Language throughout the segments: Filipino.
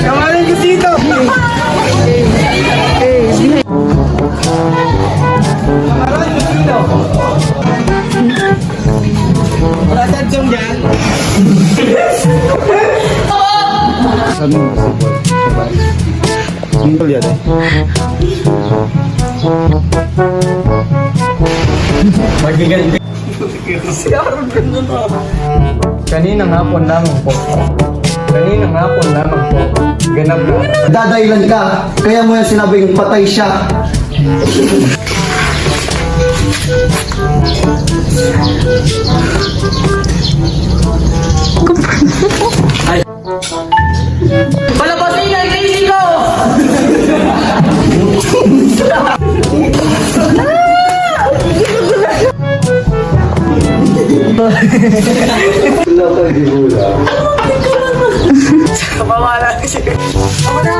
Kawalan ko dito. Wala sa siyang dyan. Ano? Simple yan eh. Magiganti. Si Aaron ganun na. Kaninang hapon lamang po. Kaninang hapon lamang po. Ganap na. Dadailan ka, kaya mo yan sinabing patay siya. Palabasin niya yung kaisi ko! Kapamala siya. Wala.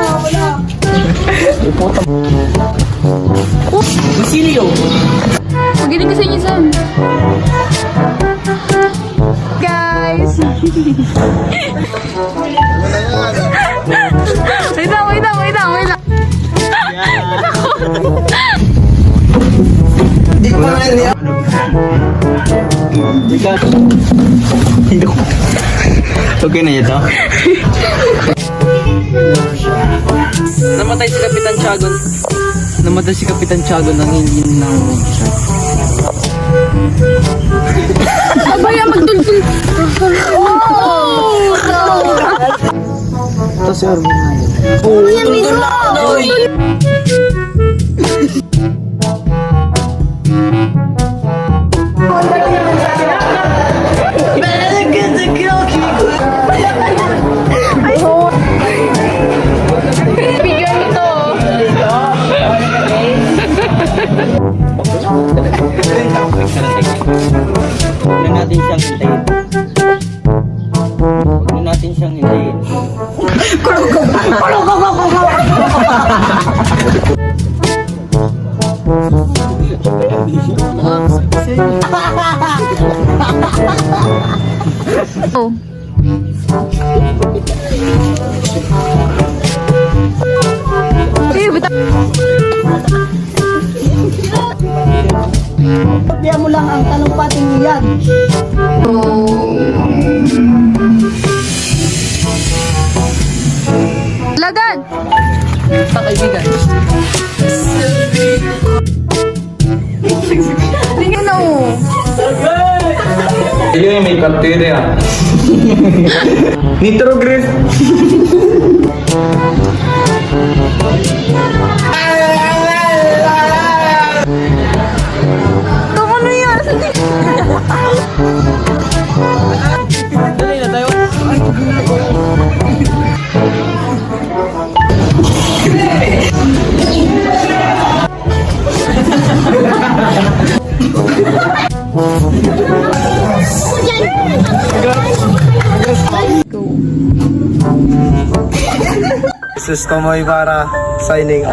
Basilio. Magiling kasi niyo Sam. Guys. Wait lang. Di ko na yan. Okay na ito. Namatay si Kapitan Tiagon. Namatay si Kapitan Tiagon ng engine ng Abaya magduldul. ito si Arvin. Yan mismo. Bigyan ito. Huwag na natin siyang hintayin. Huwag na natin siyang hintayin. Oh. Sabihan mo lang ang tanong pating yan. Lagan. Sa kaibigan. Tingnan na oh. Yun yung may bacteria. Nitroglyph. Ano yan? Dali na tayo. Sus Tomoy para signing.